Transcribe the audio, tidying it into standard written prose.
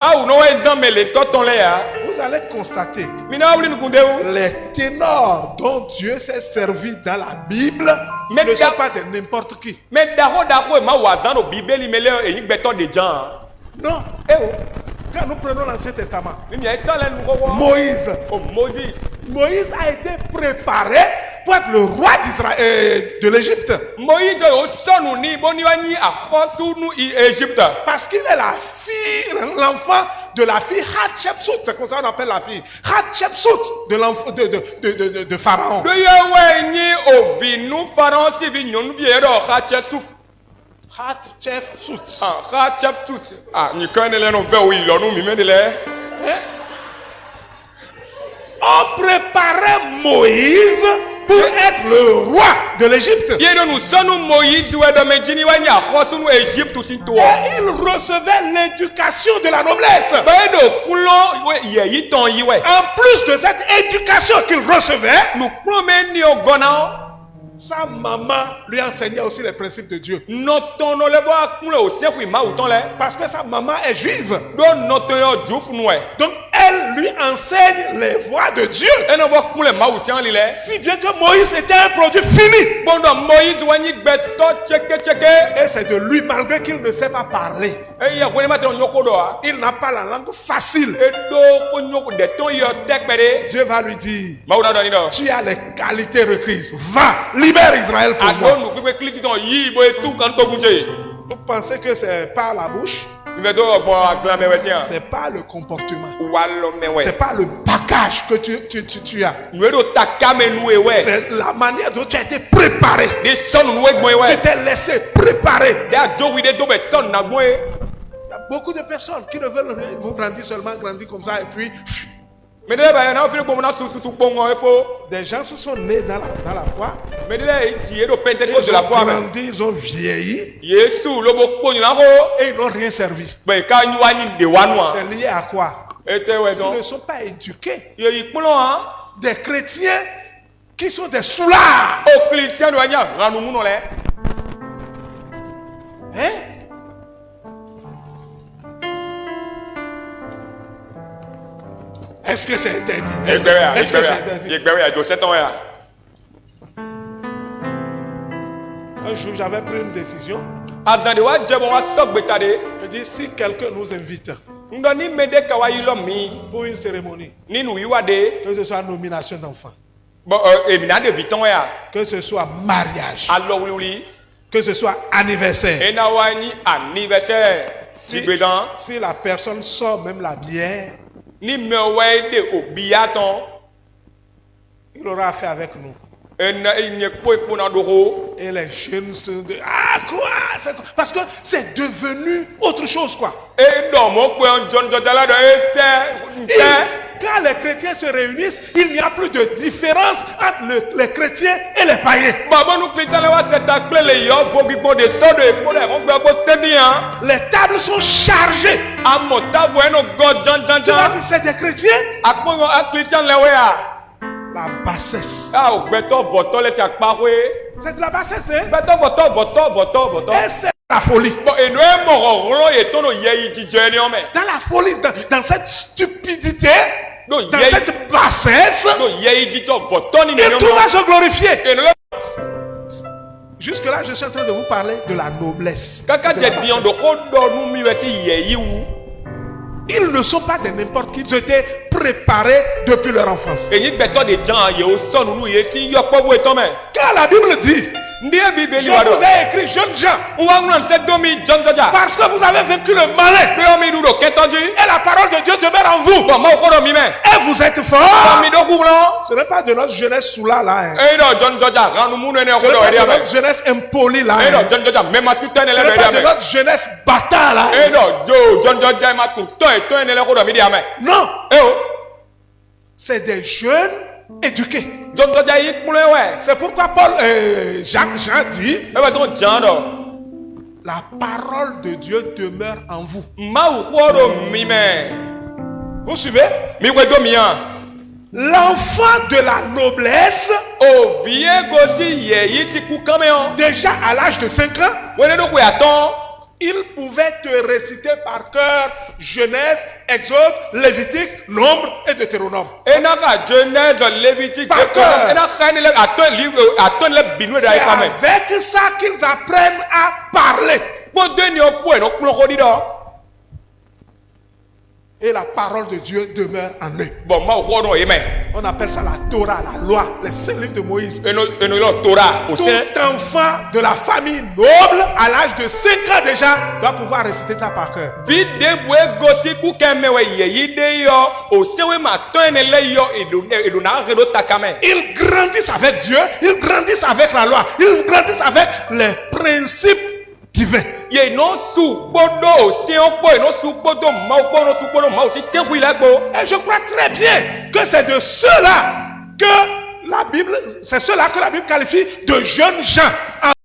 Vous allez constater les ténors dont Dieu s'est servi dans la Bible ne sont pas de n'importe qui. Non. Quand nous prenons l'Ancien Testament, Moïse a été préparé pour être le roi d'Israël, de l'Égypte. Parce qu'il est l'enfant de la fille Hatshepsut, c'est comme ça qu'on appelle la fille Hatshepsut de l'enfant de Pharaon. On préparait Moïse pour être le roi de l'Égypte. Et il recevait l'éducation de la noblesse. En plus de cette éducation qu'il recevait, sa maman lui enseignait aussi les principes de Dieu. Parce que sa maman est juive. Donc elle lui enseigne les voies de Dieu. Si bien que Moïse était un produit fini. Et c'est de lui, malgré qu'il ne sait pas parler. Il n'a pas la langue facile. Dieu va lui dire, tu as les qualités requises. Va, libère Israël pour moi. Vous pensez que c'est par la bouche? C'est pas le comportement. C'est pas le bagage que tu as. C'est la manière dont tu as été préparé. Tu t'es laissé préparer. Il y a beaucoup de personnes qui ne veulent vous grandir seulement, grandir comme ça et puis... Des gens se sont nés dans la foi. Ils ont grandi, ils ont vieilli. Et ils n'ont rien servi. C'est lié à quoi? Ils ne sont pas éduqués. Des chrétiens qui sont des soulards. Hein? Est-ce que c'est interdit? Est-ce que c'est interdit? Un jour, j'avais pris une décision. Je dis, si quelqu'un nous invite pour une cérémonie, que ce soit nomination d'enfants, que ce soit mariage, que ce soit anniversaire, si la personne sort même la bière, il aura fait avec nous. Et les jeunes se disent, ah quoi? Parce que c'est devenu autre chose quoi. Quand les chrétiens se réunissent, il n'y a plus de différence entre les chrétiens et les païens. Les tables sont chargées. Tu vois que c'est des chrétiens. La bassesse. C'est de la bassesse, hein? Et c'est la folie. Dans la folie, dans cette stupidité, dans cette bassesse, et tout va se glorifier. Jusque là, je suis en train de vous parler de la noblesse. Ils ne sont pas de n'importe qui. Ils ont été préparés depuis leur enfance. Quand la Bible dit, je vous ai écrit, jeunes gens, parce que vous avez vaincu le malin, et la parole de Dieu demeure en vous, et vous êtes forts. Ce n'est pas de notre jeunesse soula là, hein. Ce n'est pas de notre jeunesse impolie là, hein. Ce n'est pas de notre jeunesse bâtard là, hein. Non, c'est des jeunes éduqués. C'est pourquoi Jean dit, la parole de Dieu demeure en vous. Vous suivez? L'enfant de la noblesse, déjà à l'âge de 5 ans, Il pouvait te réciter par cœur Genèse, Exode, Lévitique, Nombre et Deutéronome. Et n'a qu'à Genèse, Lévitique, Par cœur. et n'a qu'à aller à ton livre, à ton livre C'est avec ça qu'ils apprennent à parler. Et la parole de Dieu demeure en eux. Bon, moi, On appelle ça la Torah, la loi, les 5 livres de Moïse. Torah, Tout enfant de la famille noble, à l'âge de 5 ans déjà, doit pouvoir réciter ça par cœur. Ils grandissent avec Dieu, ils grandissent avec la loi, ils grandissent avec les principes divins. Et je crois très bien que c'est de ceux-là que la Bible, c'est ceux-là que la Bible qualifie de jeunes gens.